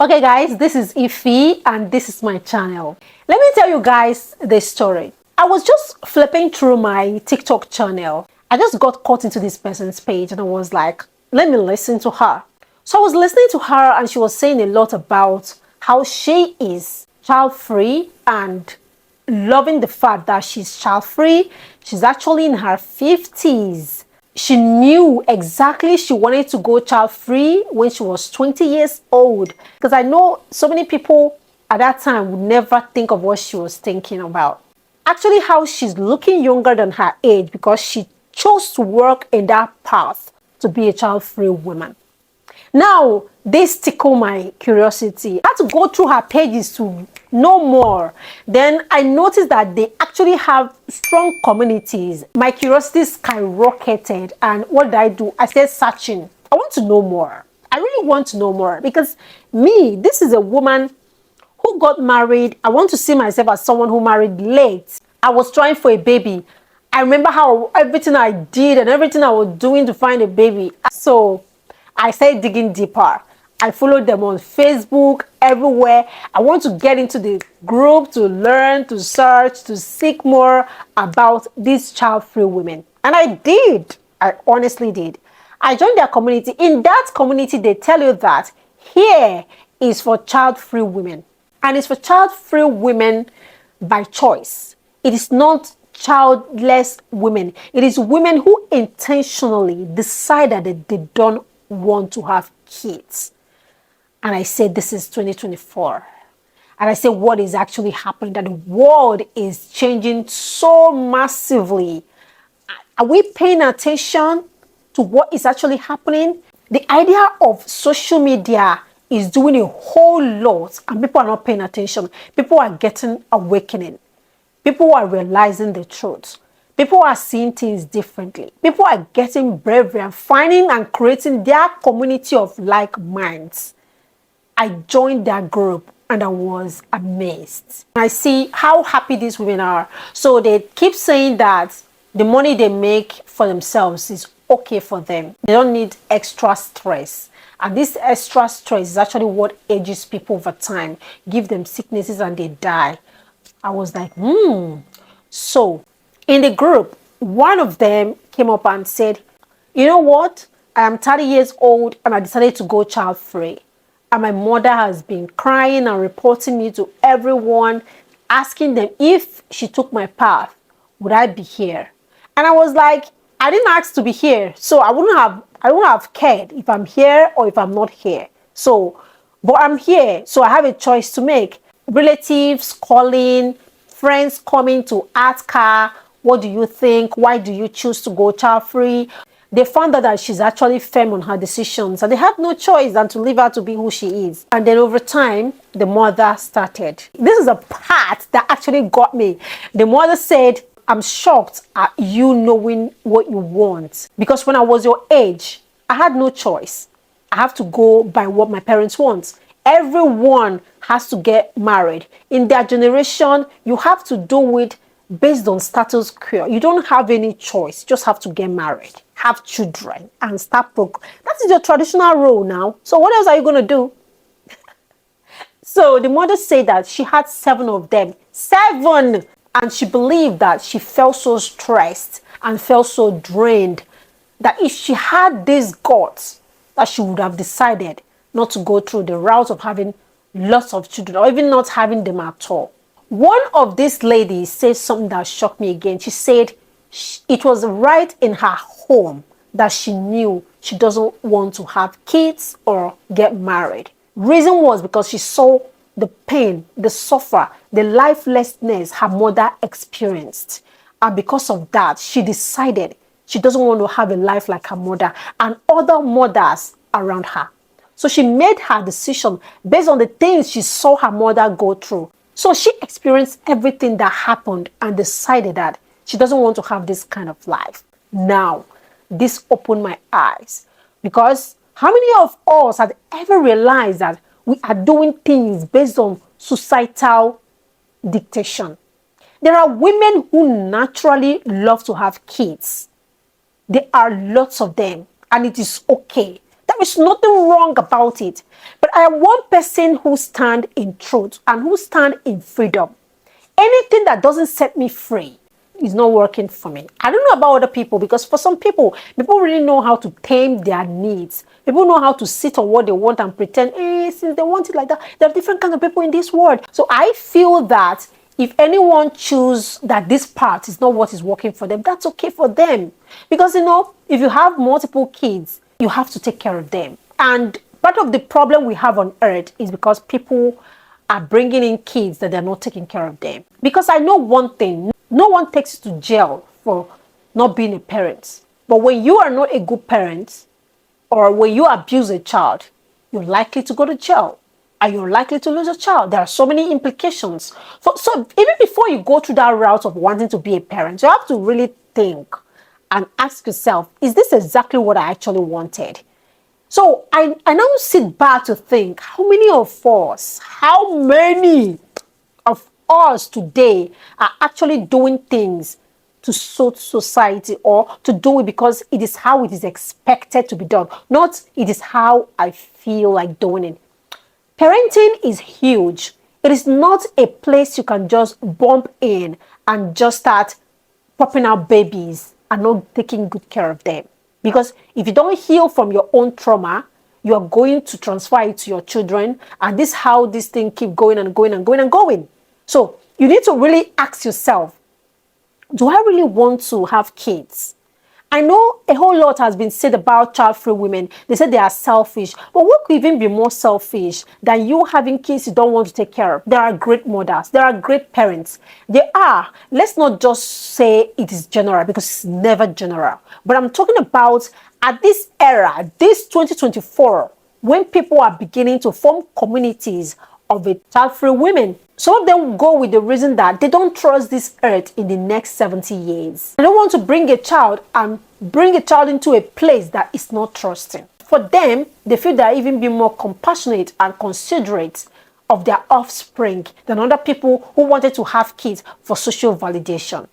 Okay guys, this is Ify and this is my channel. Let me tell you guys this story. I was just flipping through my TikTok channel. I just got caught into this person's page and I was like, let me listen to her. So I was listening to her and she was saying a lot about how she is child-free and loving the fact that she's child-free. She's actually in her 50s. She knew exactly she wanted to go child-free when she was 20 years old. Because I know so many people at that time would never think of what she was thinking about. Actually, how she's looking younger than her age because she chose to work in that path to be a child-free woman. Now, this tickled my curiosity. I had to go through her pages to know more. Then I noticed that they actually have strong communities. My curiosity skyrocketed, and what did I do? I started searching. I want to know more. I really want to know more because this is a woman who got married. I want to see myself as someone who married late. I was trying for a baby. I remember how everything I did and everything I was doing to find a baby. So I started digging deeper. I followed them on Facebook, everywhere. I want to get into the group to learn, to search, to seek more about these child-free women. And I did. I honestly did. I joined their community. In that community, they tell you that here is for child-free women. And it's for child-free women by choice. It is not childless women. It is women who intentionally decided that they don't want to have kids. And I said, this is 2024. And I said, what is actually happening? That the world is changing so massively. Are we paying attention to what is actually happening? The idea of social media is doing a whole lot and people are not paying attention. People are getting awakening. People are realizing the truth. People are seeing things differently. People are getting bravery and finding and creating their community of like minds. I joined that group and I was amazed. I see how happy these women are. So they keep saying that the money they make for themselves is okay for them. They don't need extra stress. And this extra stress is actually what ages people over time, give them sicknesses and they die. I was like, So in the group, one of them came up and said, you know what? I am 30 years old and I decided to go child-free. And my mother has been crying and reporting me to everyone, asking them if she took my path, would I be here? And I was like, I didn't ask to be here. So I wouldn't have cared if I'm here or if I'm not here. But I'm here. So I have a choice to make. Relatives calling, friends coming to ask her, what do you think? Why do you choose to go child-free? They found out that she's actually firm on her decisions and they had no choice than to leave her to be who she is. And then over time, the mother started. This is a part that actually got me. The mother said, I'm shocked at you knowing what you want. Because when I was your age, I had no choice. I have to go by what my parents want. Everyone has to get married. In their generation, you have to do it based on status quo. You don't have any choice. You just have to get married, have children, and start That is your traditional role now. So what else are you going to do? So the mother said that she had 7 of them. 7! And she believed that she felt so stressed and felt so drained that if she had these guts, that she would have decided not to go through the route of having lots of children or even not having them at all. One of these ladies said something that shocked me again. She said it was right in her home that she knew she doesn't want to have kids or get married. Reason was because she saw the pain, the suffer, the lifelessness her mother experienced. And because of that, she decided she doesn't want to have a life like her mother and other mothers around her. So she made her decision based on the things she saw her mother go through. So she experienced everything that happened and decided that she doesn't want to have this kind of life. Now, this opened my eyes because how many of us have ever realized that we are doing things based on societal dictation? There are women who naturally love to have kids. There are lots of them and it is okay. That is nothing wrong about it. But I am one person who stands in truth and who stands in freedom. Anything that doesn't set me free is not working for me. I don't know about other people, because for some people really know how to tame their needs. People know how to sit on what they want and pretend, since they want it like that. There are different kinds of people in this world. So I feel that if anyone chooses that this part is not what is working for them, that's okay for them. Because, if you have multiple kids, you have to take care of them. And part of the problem we have on earth is because people are bringing in kids that they're not taking care of them. Because I know one thing, no one takes you to jail for not being a parent. But when you are not a good parent, or when you abuse a child, you're likely to go to jail. And you're likely to lose a child. There are so many implications. So even before you go through that route of wanting to be a parent, you have to really think and ask yourself, is this exactly what I actually wanted? So I now sit back to think, how many of us today are actually doing things to suit society, or to do it because it is how it is expected to be done, not it is how I feel like doing it. Parenting is huge. It is not a place you can just bump in and just start popping out babies and not taking good care of them. Because if you don't heal from your own trauma, you are going to transfer it to your children. And this is how this thing keep going and going and going and going. So you need to really ask yourself, do I really want to have kids? I know a whole lot has been said about child-free women. They say they are selfish. But what could even be more selfish than you having kids you don't want to take care of? There are great mothers. There are great parents. There are. Let's not just say it is general, because it's never general. But I'm talking about at this era, this 2024, when people are beginning to form communities of a child-free women. Some of them go with the reason that they don't trust this earth in the next 70 years. They don't want to bring a child into a place that is not trusting. For them, they feel they're even being more compassionate and considerate of their offspring than other people who wanted to have kids for social validation.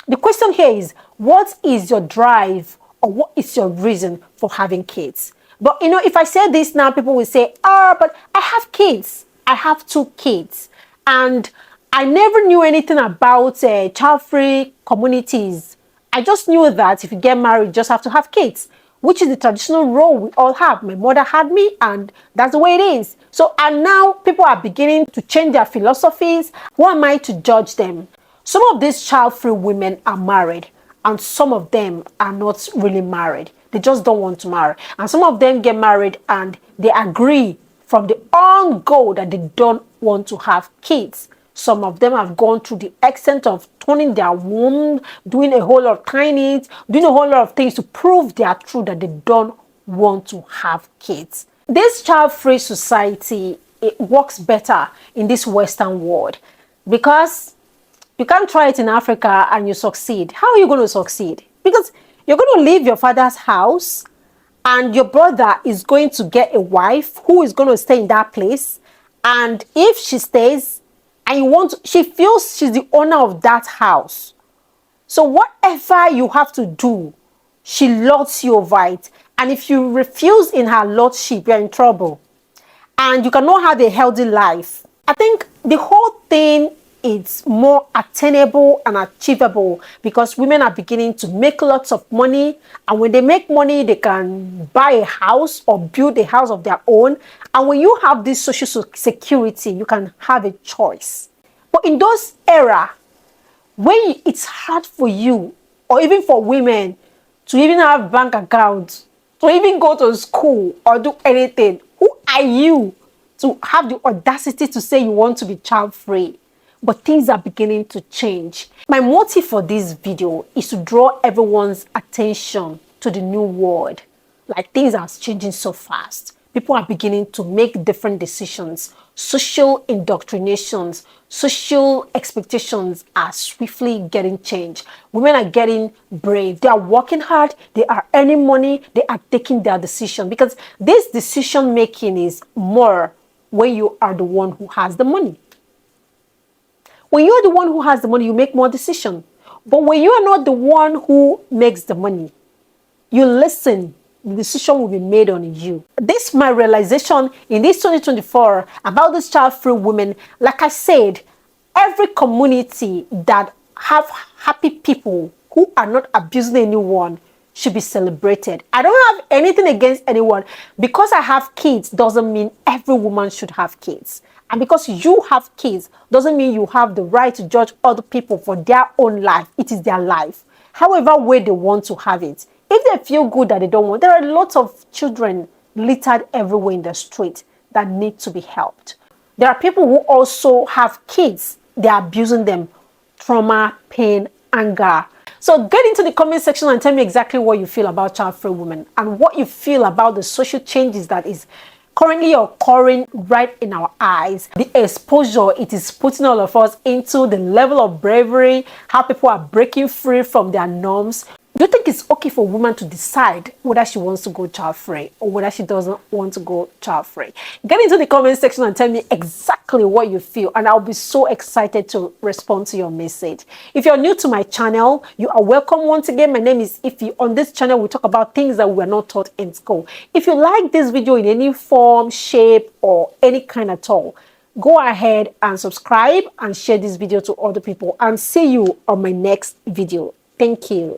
The question here is, what is your drive, or what is your reason for having kids? But if I say this now, people will say, but I have kids. I have 2 kids. And I never knew anything about child-free communities. I just knew that if you get married, you just have to have kids, which is the traditional role we all have. My mother had me, and that's the way it is. So, and now people are beginning to change their philosophies. Who am I to judge them? Some of these child-free women are married, and some of them are not really married. They just don't want to marry. And some of them get married and they agree from the on-go that they don't want to have kids. Some of them have gone through the extent of turning their womb, doing a whole lot of tinies, doing a whole lot of things to prove they are true that they don't want to have kids. This child-free society, it works better in this Western world, because you can't try it in Africa and you succeed. How are you going to succeed? Because you're going to leave your father's house, and your brother is going to get a wife who is going to stay in that place. And if she stays and she feels she's the owner of that house. So whatever you have to do, she lords you over it. And if you refuse in her lordship, you're in trouble. And you cannot have a healthy life. I think the whole thing is more attainable and achievable because women are beginning to make lots of money, and when they make money they can buy a house or build a house of their own. And when you have this social security, you can have a choice. But in those era when it's hard for you, or even for women, to even have bank accounts, to even go to school or do anything, who are you to have the audacity to say you want to be child free? But things are beginning to change. My motive for this video is to draw everyone's attention to the new world. Like, things are changing so fast. People are beginning to make different decisions. Social indoctrinations, social expectations are swiftly getting changed. Women are getting brave. They are working hard. They are earning money. They are taking their decision, because this decision making is more when you are the one who has the money. When you're the one who has the money, you make more decisions. But when you are not the one who makes the money, you listen the decision will be made on you. This is my realization in this 2024 about this child-free women. Like I said, every community that have happy people who are not abusing anyone should be celebrated. I don't have anything against anyone. Because I have kids doesn't mean every woman should have kids. And because you have kids doesn't mean you have the right to judge other people for their own life. It is their life. However way they want to have it. If they feel good that they don't want, there are lots of children littered everywhere in the street that need to be helped. There are people who also have kids. They are abusing them. Trauma, pain, anger. So get into the comment section and tell me exactly what you feel about child-free women and what you feel about the social changes that is currently occurring right in our eyes. The exposure it is putting all of us into, the level of bravery, how people are breaking free from their norms. Do you think it's okay for a woman to decide whether she wants to go child-free or whether she doesn't want to go child-free? Get into the comment section and tell me exactly what you feel, and I'll be so excited to respond to your message. If you're new to my channel, you are welcome once again. My name is Ify. On this channel, we talk about things that we were not taught in school. If you like this video in any form, shape, or any kind at all, go ahead and subscribe and share this video to other people, and see you on my next video. Thank you.